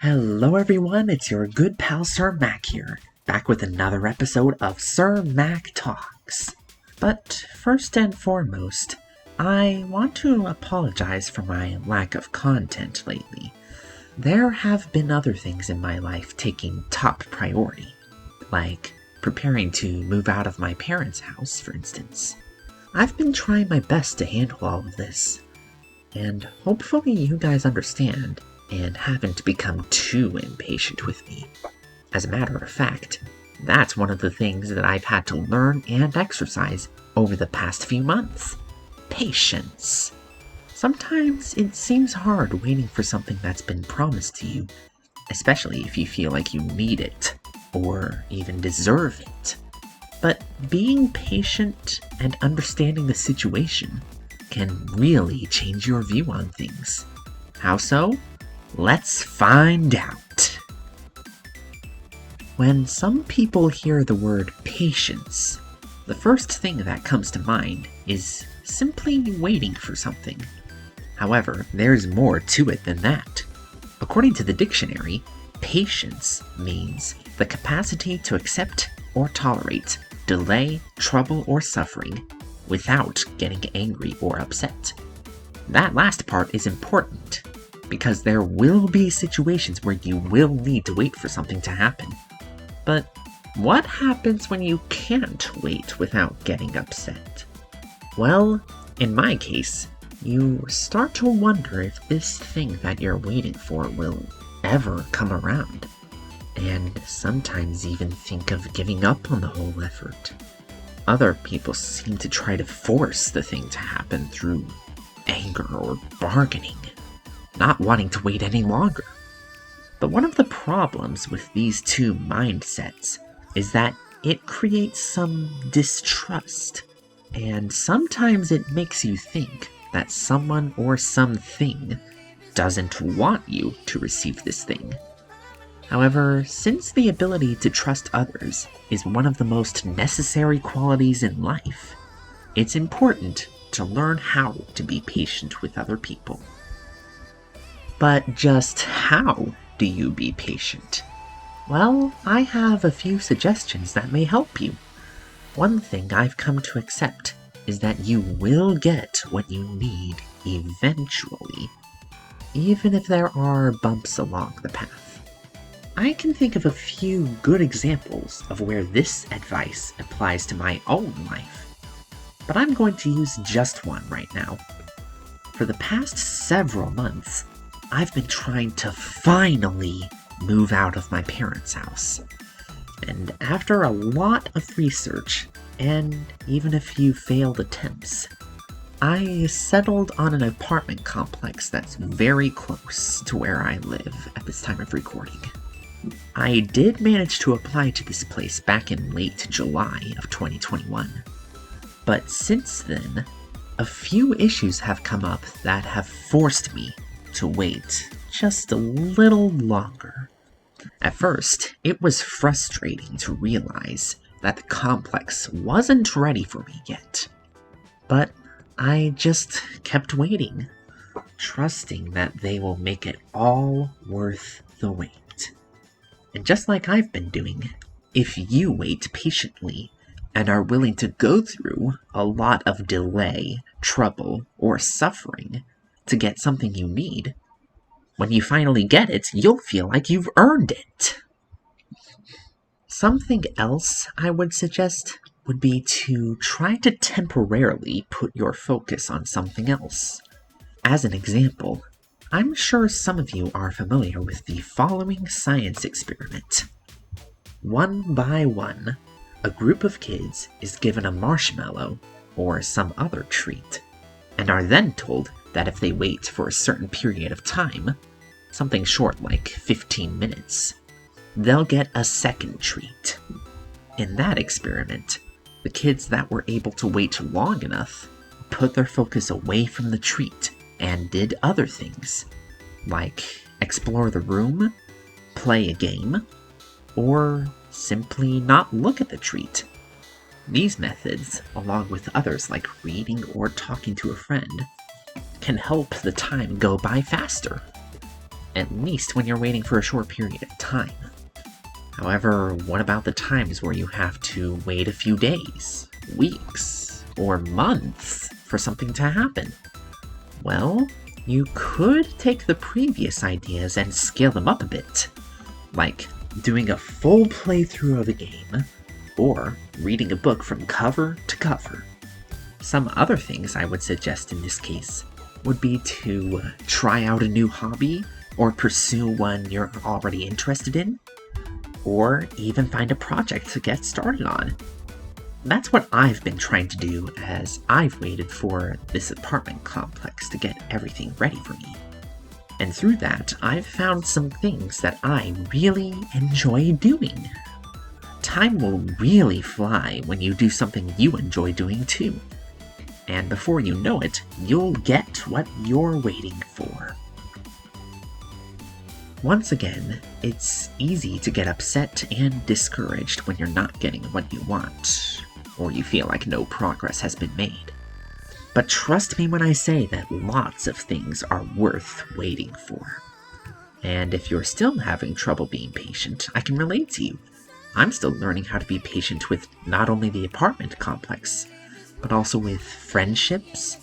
Hello everyone, it's your good pal Sir Mac here, back with another episode of Sir Mac Talks. But first and foremost, I want to apologize for my lack of content lately. There have been other things in my life taking top priority, like preparing to move out of my parents' house, for instance. I've been trying my best to handle all of this, and hopefully you guys understand and haven't become too impatient with me. As a matter of fact, that's one of the things that I've had to learn and exercise over the past few months. Patience. Sometimes it seems hard waiting for something that's been promised to you, especially if you feel like you need it, or even deserve it. But being patient and understanding the situation can really change your view on things. How so? Let's find out. When some people hear the word patience, the first thing that comes to mind is simply waiting for something. However, there's more to it than that. According to the dictionary, patience means the capacity to accept or tolerate delay, trouble, or suffering without getting angry or upset. That last part is important, because there will be situations where you will need to wait for something to happen. But what happens when you can't wait without getting upset? Well, in my case, you start to wonder if this thing that you're waiting for will ever come around, and sometimes even think of giving up on the whole effort. Other people seem to try to force the thing to happen through anger or bargaining, not wanting to wait any longer. But one of the problems with these two mindsets is that it creates some distrust, and sometimes it makes you think that someone or something doesn't want you to receive this thing. However, since the ability to trust others is one of the most necessary qualities in life, it's important to learn how to be patient with other people. But just how do you be patient? Well, I have a few suggestions that may help you. One thing I've come to accept is that you will get what you need eventually, even if there are bumps along the path. I can think of a few good examples of where this advice applies to my own life, but I'm going to use just one right now. For the past several months, I've been trying to finally move out of my parents' house. And after a lot of research, and even a few failed attempts, I settled on an apartment complex that's very close to where I live at this time of recording. I did manage to apply to this place back in late July of 2021. But since then, a few issues have come up that have forced me to wait just a little longer. At first, it was frustrating to realize that the complex wasn't ready for me yet. But I just kept waiting, trusting that they will make it all worth the wait. And just like I've been doing, if you wait patiently and are willing to go through a lot of delay, trouble, or suffering to get something you need, when you finally get it, you'll feel like you've earned it. Something else I would suggest would be to try to temporarily put your focus on something else. As an example, I'm sure some of you are familiar with the following science experiment. One by one, a group of kids is given a marshmallow or some other treat, and are then told that if they wait for a certain period of time, something short like 15 minutes, they'll get a second treat. In that experiment, the kids that were able to wait long enough put their focus away from the treat and did other things, like explore the room, play a game, or simply not look at the treat. These methods, along with others like reading or talking to a friend, can help the time go by faster. at least when you're waiting for a short period of time. However, what about the times where you have to wait a few days, weeks, or months for something to happen? Well, you could take the previous ideas and scale them up a bit, like doing a full playthrough of a game, or reading a book from cover to cover. Some other things I would suggest in this case would be to try out a new hobby, or pursue one you're already interested in, or even find a project to get started on. That's what I've been trying to do as I've waited for this apartment complex to get everything ready for me. And through that, I've found some things that I really enjoy doing. Time will really fly when you do something you enjoy doing too. And before you know it, you'll get what you're waiting for. Once again, it's easy to get upset and discouraged when you're not getting what you want, or you feel like no progress has been made. But trust me when I say that lots of things are worth waiting for. And if you're still having trouble being patient, I can relate to you. I'm still learning how to be patient with not only the apartment complex, but also with friendships,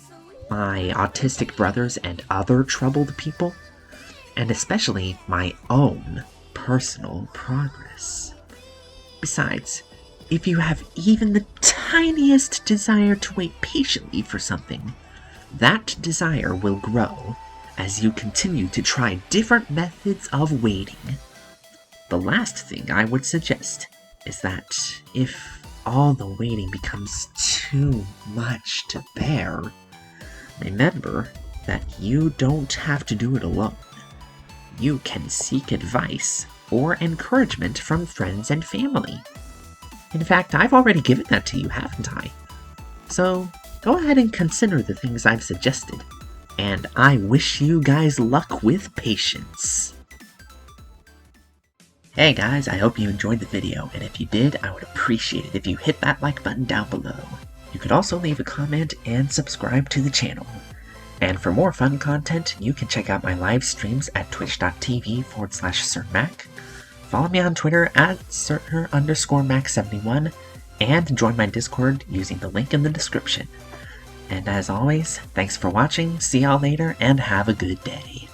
my autistic brothers and other troubled people, and especially my own personal progress. Besides, if you have even the tiniest desire to wait patiently for something, that desire will grow as you continue to try different methods of waiting. The last thing I would suggest is that if all the waiting becomes too much to bear, remember that you don't have to do it alone. You can seek advice or encouragement from friends and family. In fact, I've already given that to you, haven't I? So go ahead and consider the things I've suggested, and I wish you guys luck with patience. Hey guys, I hope you enjoyed the video, and if you did, I would appreciate it if you hit that like button down below. You could also leave a comment and subscribe to the channel. And for more fun content, you can check out my live streams at twitch.tv/SirMac. Follow me on Twitter at Sir_Mac71, and join my Discord using the link in the description. And as always, thanks for watching, see y'all later, and have a good day.